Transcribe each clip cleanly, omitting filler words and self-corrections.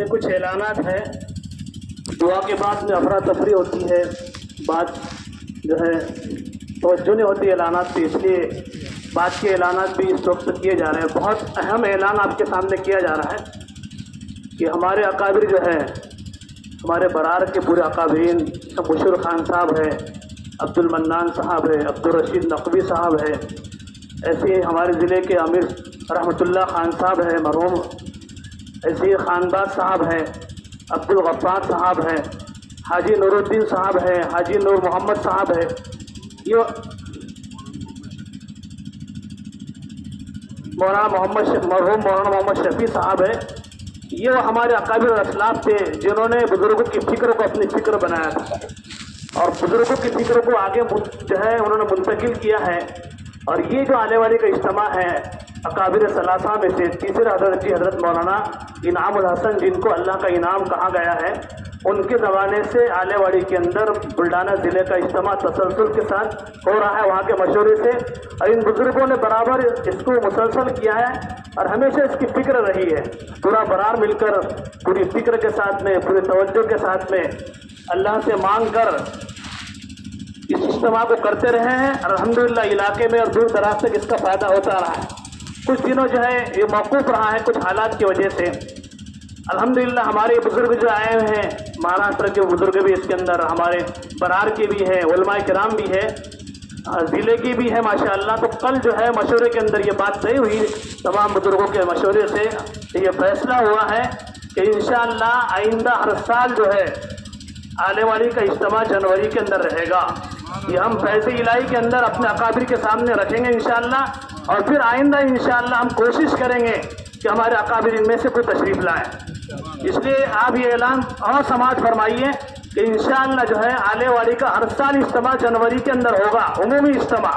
میں کچھ اعلانات ہیں. دعا کے بعد میں افراتفری ہوتی ہے، بات جو ہے توجہ نہیں ہوتی اعلانات پہ، اس لیے بات کے اعلانات بھی اس وقت کیے جا رہے ہیں. بہت اہم اعلان آپ کے سامنے کیا جا رہا ہے کہ ہمارے اکابر جو ہے، ہمارے برار کے پورے اکابرین، مشیر خان صاحب ہے، عبد المنان صاحب ہے، عبدالرشید نقوی صاحب ہے، ایسے ہی ہمارے ضلع کے امیر رحمۃ اللہ خان صاحب ہے مرحوم، ایسے ہی خانباز صاحب ہے، عبدالغفار صاحب ہے، حاجی نور الدین صاحب ہے، حاجی نور محمد صاحب ہے، یہ مرحوم مولانا محمد شفیع صاحب ہے. یہ ہمارے اکابر اور اسلاف تھے جنہوں نے بزرگوں کی فکر کو اپنی فکر بنایا تھا اور بزرگوں کی فکر کو آگے جو ہے انہوں نے منتقل کیا ہے. اور یہ جو آنے والے کا اجتماع ہے اکابر ثلاثہ میں سے تیسرے حضرت جی حضرت مولانا انعام الحسن، جن کو اللہ کا انعام کہا گیا ہے، ان کے زمانے سے آلے واڑی کے اندر بلڈانہ ضلع کا اجتماع تسلسل کے ساتھ ہو رہا ہے وہاں کے مشورے سے. اور ان بزرگوں نے برابر اس کو مسلسل کیا ہے اور ہمیشہ اس کی فکر رہی ہے. پورا برار مل کر پوری فکر کے ساتھ میں، پوری توجہ کے ساتھ میں اللہ سے مانگ کر اس اجتماع کو کرتے رہے ہیں. الحمدللہ علاقے میں اور دور دراز تک اس کا فائدہ ہوتا رہا ہے. کچھ دنوں جو ہے یہ موقوف رہا ہے کچھ حالات کی وجہ سے. الحمدللہ ہمارے بزرگ جو آئے ہوئے ہیں، مہاراشٹر کے بزرگ بھی اس کے اندر، ہمارے برار کے بھی ہیں، علماء کرام بھی ہے، ضلع کی بھی ہے ماشاءاللہ. تو کل جو ہے مشورے کے اندر یہ بات طے ہوئی، تمام بزرگوں کے مشورے سے یہ فیصلہ ہوا ہے کہ انشاءاللہ آئندہ ہر سال جو ہے آنے والی کا اجتماع جنوری کے اندر رہے گا. یہ ہم فیض الہی کے اندر اپنے اکابر کے سامنے رکھیں گے انشاءاللہ. اور پھر آئندہ انشاءاللہ ہم کوشش کریں گے کہ ہمارے اکابر ان میں سے کوئی تشریف لائیں. اس لیے آپ یہ اعلان اور سماعت فرمائیے کہ انشاءاللہ جو ہے آلے واڑی کا ہر سال اجتماع جنوری کے اندر ہوگا، عمومی اجتماع،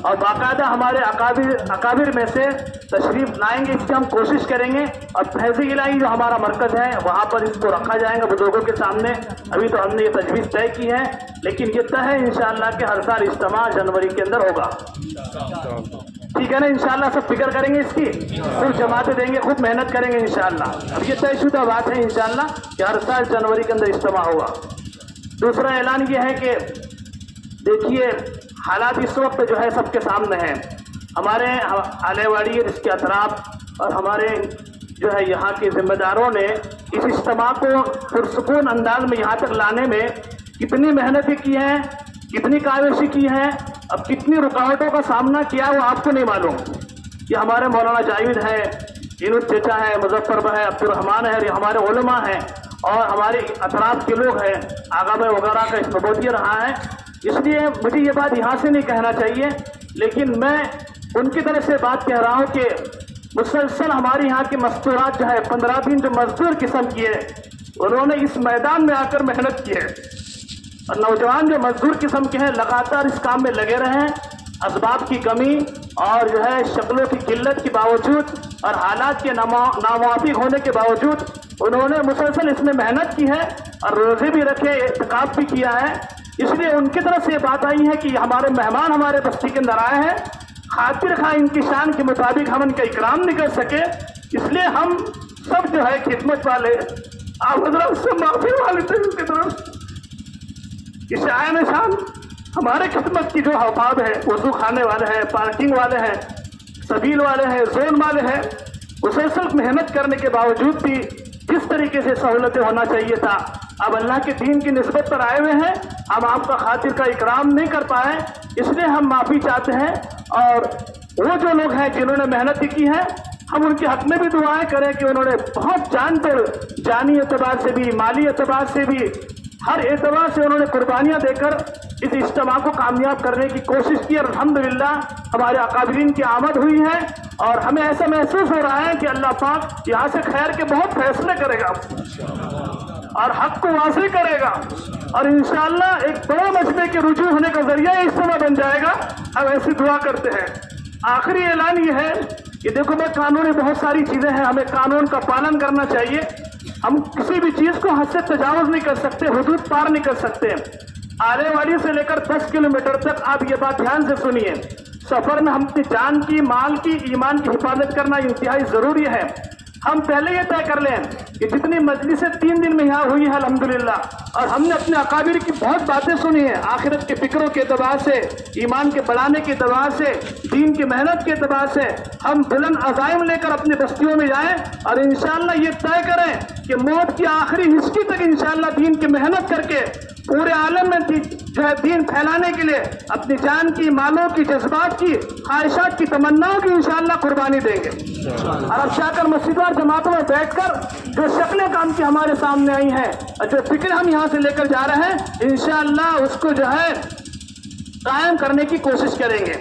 اور باقاعدہ ہمارے اکابر میں سے تشریف لائیں گے. اس کی ہم کوشش کریں گے. اور فیض الہی جو ہمارا مرکز ہے وہاں پر اس کو رکھا جائے گا بزرگوں کے سامنے. ابھی تو ہم نے یہ تجویز طے کی ہے، لیکن یہ طے ہے انشاءاللہ کہ ہر سال اجتماع جنوری کے اندر ہوگا. ٹھیک ہے نا؟ انشاءاللہ سب فکر کریں گے اس کی، خود جماعتیں دیں گے، خود محنت کریں گے انشاءاللہ. اب یہ طے شدہ بات ہے انشاءاللہ کہ ہر سال جنوری کے اندر اجتماع ہوگا. دوسرا اعلان یہ ہے کہ دیکھیے حالات اس وقت جو ہے سب کے سامنے ہیں. ہمارے آلے واڑی اس کے اطراف اور ہمارے جو ہے یہاں کے ذمہ داروں نے اس اجتماع کو پرسکون انداز میں یہاں تک لانے میں کتنی محنتیں کی ہیں، کتنی کاوشیں کی ہیں، اب کتنی رکاوٹوں کا سامنا کیا وہ آپ کو نہیں معلوم. یہ ہمارے مولانا جاوید ہے، اینود چچا ہے، مظفر بھائی، عبد الرحمان ہے، یہ ہمارے علماء ہیں اور ہمارے اطراف کے لوگ ہیں، آغا بھائی وغیرہ کا ثبوتیہ رہا ہے. اس لیے مجھے یہ بات یہاں سے نہیں کہنا چاہیے، لیکن میں ان کی طرف سے بات کہہ رہا ہوں کہ مسلسل ہمارے یہاں کے مستورات جو ہے 15 دن جو مزدور قسم کی ہے انہوں نے اس میدان میں آ کر محنت کی ہے. اور نوجوان جو مزدور قسم کے ہیں لگاتار اس کام میں لگے رہے ہیں. اسباب کی کمی اور جو ہے شکلوں کی قلت کے باوجود اور حالات کے ناموافق ہونے کے باوجود انہوں نے مسلسل اس میں محنت کی ہے اور روزے بھی رکھے، اعتکاف بھی کیا ہے. اس لیے ان کی طرف سے یہ بات آئی ہے کہ ہمارے مہمان ہمارے بستی کے اندر آئے ہیں، خاطر خواہ ان کی شان کے مطابق ہم ان کا اکرام نہیں کر سکے. اس لیے ہم سب جو ہے خدمت والے آپ حضرات سے معافی والے تھے ان کی طرف کہ شاعن شان ہمارے خدمت کی جو حفاظ ہے، وضو خانے والے ہیں، پارکنگ والے ہیں، سبیل والے ہیں، زون والے ہیں، مسلسل محنت کرنے کے باوجود بھی جس طریقے سے سہولتیں ہونا چاہیے تھا اب اللہ کے دین کی نسبت پر آئے ہوئے ہیں، ہم آپ کا خاطر کا اکرام نہیں کر پائے. اس لیے ہم معافی چاہتے ہیں. اور وہ جو لوگ ہیں جنہوں نے محنت کی ہے ہم ان کے حق میں بھی دعائیں کریں کہ انہوں نے بہت جان پر جانی اعتبار سے بھی، مالی اعتبار سے بھی، ہر اعتبار سے انہوں نے قربانیاں دے کر اس اجتماع کو کامیاب کرنے کی کوشش کی. اور الحمدللہ ہمارے اکابرین کی آمد ہوئی ہے اور ہمیں ایسا محسوس ہو رہا ہے کہ اللہ پاک یہاں سے خیر کے بہت فیصلے کرے گا اور حق کو واضح کرے گا اور انشاءاللہ ایک بڑے مجمع کے رجوع ہونے کا ذریعہ یہ اجتماع بن جائے گا. ہم ایسی دعا کرتے ہیں. آخری اعلان یہ ہے کہ دیکھو میں قانونی بہت ساری چیزیں ہیں، ہمیں قانون کا پالن کرنا چاہیے. ہم کسی بھی چیز کو حد سے تجاوز نہیں کر سکتے، حدود پار نہیں کر سکتے. آلے واڑی سے لے کر 10 کلومیٹر تک آپ یہ بات دھیان سے سنیے، سفر میں ہم اپنی جان کی، مال کی، ایمان کی حفاظت کرنا انتہائی ضروری ہے. ہم پہلے یہ طے کر لیں کہ جتنی مجلسیں 3 دن میں یہاں ہوئی ہیں الحمدللہ، اور ہم نے اپنے اکابر کی بہت باتیں سنی ہیں، آخرت کے فکروں کے اعتبار سے، ایمان کے بڑھانے کے اعتبار سے، دین کی محنت کے اعتبار سے، ہم بلند عزائم لے کر اپنی بستیوں میں جائیں اور انشاءاللہ یہ طے کریں کہ موت کی آخری ہسکی تک انشاءاللہ دین کی محنت کر کے پورے عالم میں جو ہے دین پھیلانے کے لیے اپنی جان کی، مالوں کی، جذبات کی، خواہشات کی، تمناؤں کی انشاءاللہ قربانی دیں گے۔ اور اب جا کر مسجدوں اور جماعتوں میں بیٹھ کر جو شکلیں کام کی ہمارے سامنے آئی ہیں اور جو فکر ہم یہاں سے لے کر جا رہے ہیں انشاءاللہ اس کو جو ہے قائم کرنے کی کوشش کریں گے۔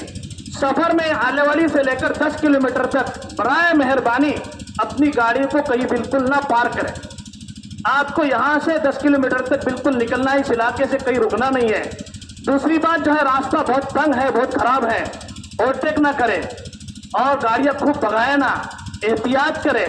سفر میں آلے والی سے لے کر 10 کلومیٹر تک برائے مہربانی اپنی گاڑی کو کہیں بالکل نہ پارک کریں۔ آپ کو یہاں سے 10 کلومیٹر تک بالکل نکلنا ہے، اس علاقے سے کہیں رکنا نہیں ہے۔ دوسری بات جو ہے راستہ بہت تنگ ہے، بہت خراب ہے، اوورٹیک نہ کرے اور گاڑیاں خوب بھگائے نہ، احتیاط کرے۔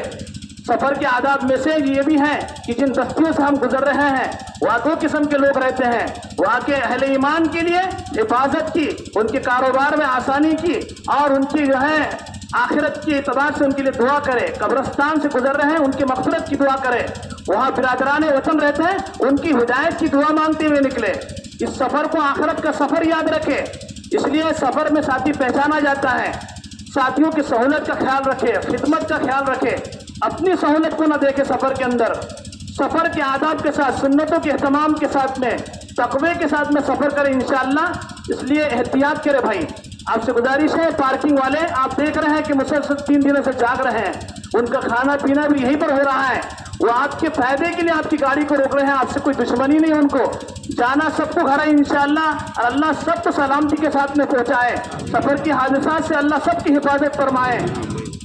سفر کے آداب میں سے یہ بھی ہیں کہ جن بستیوں سے ہم گزر رہے ہیں وہاں 2 قسم کے لوگ رہتے ہیں، وہاں کے اہل ایمان کے لیے حفاظت کی، ان کے کاروبار میں آسانی کی اور ان کی جو ہے آخرت کے اعتبار سے ان کے لیے دعا کرے۔ قبرستان سے گزر رہے ہیں ان کی مغفرت کی دعا کرے۔ وہاں برادران وطن رہتے ہیں ان کی ہدایت کی دعا مانگتے ہوئے نکلے۔ اس سفر کو آخرت کا سفر یاد رکھے، اس لیے سفر میں ساتھی پہچانا جاتا ہے۔ ساتھیوں کی سہولت کا خیال رکھے، خدمت کا خیال رکھے، اپنی سہولت کو نہ دیکھے۔ سفر کے اندر سفر کے آداب کے ساتھ، سنتوں کے اہتمام کے ساتھ میں، تقوی کے ساتھ میں سفر کرے انشاءاللہ۔ اس لیے احتیاط کرے بھائی۔ آپ سے گزارش ہے، پارکنگ والے آپ دیکھ رہے ہیں کہ مسلسل 3 دنوں سے جاگ رہے ہیں، ان کا کھانا پینا بھی یہیں پر ہو رہا ہے، وہ آپ کے فائدے کے لیے آپ کی گاڑی کو روک رہے ہیں، آپ سے کوئی دشمنی نہیں ہے۔ ان کو جانا سب کو گھر ہے انشاءاللہ، اور اللہ سب کو سلامتی کے ساتھ میں پہنچائے۔ سفر کے حادثات سے اللہ سب کی حفاظت فرمائے۔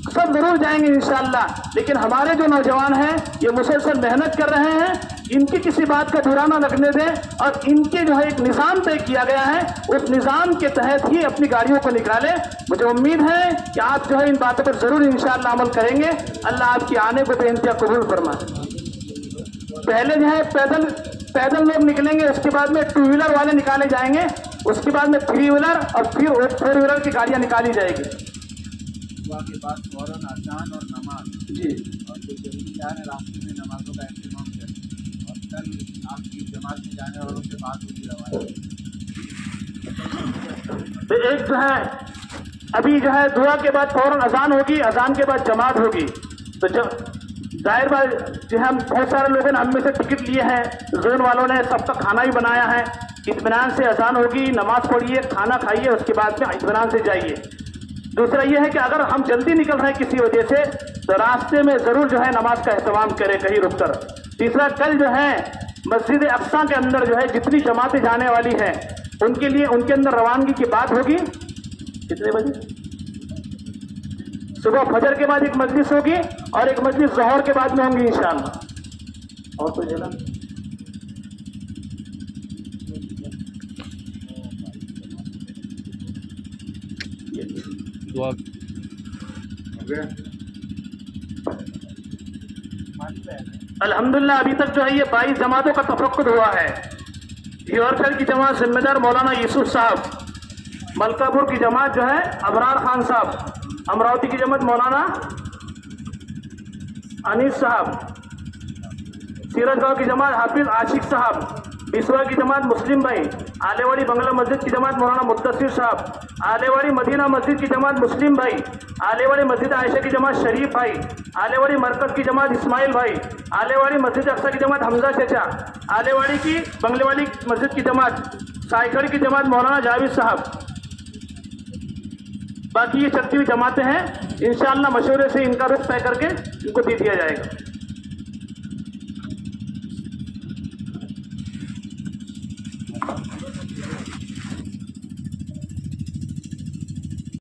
سب ضرور جائیں گے انشاءاللہ، لیکن ہمارے جو نوجوان ہیں یہ مسلسل محنت کر رہے ہیں، ان کی کسی بات کا برا نہ لگنے دیں، اور ان کے جو ہے ایک نظام طے کیا گیا ہے اس نظام کے تحت ہی اپنی گاڑیوں کو نکالیں۔ مجھے امید ہے کہ آپ جو ہے ان باتوں پر ضرور انشاءاللہ عمل کریں گے۔ اللہ آپ کی آنے کو بے انتہا قبول فرمائے۔ پہلے جو ہے پیدل لوگ نکلیں گے، اس کے بعد میں 2 ویلر والے نکالے جائیں گے، اس کے بعد میں 3 ویلر اور پھر 4 ویلر کی گاڑیاں نکالی جائے گی۔ کے بعد فوراً اذان اور نماز جی، اور جو ضروری کام ہے راستے میں نمازوں کا اہتمام کریں، اور کل آپ کی جماعت میں جانے والوں سے بات ہوگی روایت۔ ایک جو ہے ابھی جو ہے دعا کے بعد فوراً اذان ہوگی، اذان کے بعد جماعت ہوگی، تو ظاہر بات جو ہے ہم بہت سارے لوگوں نے ہم میں سے ٹکٹ لیے ہیں، زون والوں نے سب کا کھانا بھی بنایا ہے۔ اطمینان سے اذان ہوگی، نماز پڑھیے، کھانا کھائیے، اس کے بعد میں اطمینان سے جائیے۔ دوسرا یہ ہے کہ اگر ہم جلدی نکل رہے ہیں کسی وجہ سے تو راستے میں ضرور جو ہے نماز کا اہتمام کرے کہیں رک کر۔ تیسرا، کل جو ہے مسجد اقصیٰ کے اندر جو ہے جتنی جماعتیں جانے والی ہیں ان کے لیے ان کے اندر روانگی کی بات ہوگی۔ کتنے بجے؟ صبح فجر کے بعد ایک مجلس ہوگی اور ایک مجلس ظہر کے بعد میں ہوں گی انشاءاللہ۔ اور کوئی جگہ دعا الحمدللہ ابھی تک جو ہے یہ 22 جماعتوں کا تفقد ہوا ہے۔ یورکل کی جماعت ذمہ دار مولانا یوسف صاحب، ملکہ پور کی جماعت جو ہے ابرار خان صاحب، امراوتی کی جماعت مولانا انیس صاحب، سیرت گاؤں کی جماعت حافظ عاشق صاحب، بسوا کی جماعت مسلم بھائی، آلے واڑی بنگلہ مسجد کی جماعت مولانا مدثر صاحب، آلے واڑی مدینہ مسجد کی جماعت مسلم بھائی، آلے واڑی مسجد عائشہ کی جماعت شریف بھائی، آلے واڑی مرکز کی جماعت اسماعیل بھائی، آلے واڑی مسجد اقصیٰ کی جماعت حمزہ چچا، آلے واڑی کی بنگلے والی مسجد کی جماعت سائیکڑ کی جماعت مولانا جاوید صاحب۔ باقی یہ چلتی ہوئی جماعتیں ہیں، انشاءاللہ مشورے سے ان کا رخ طے کر کے ان کو دے دیا جائے گا۔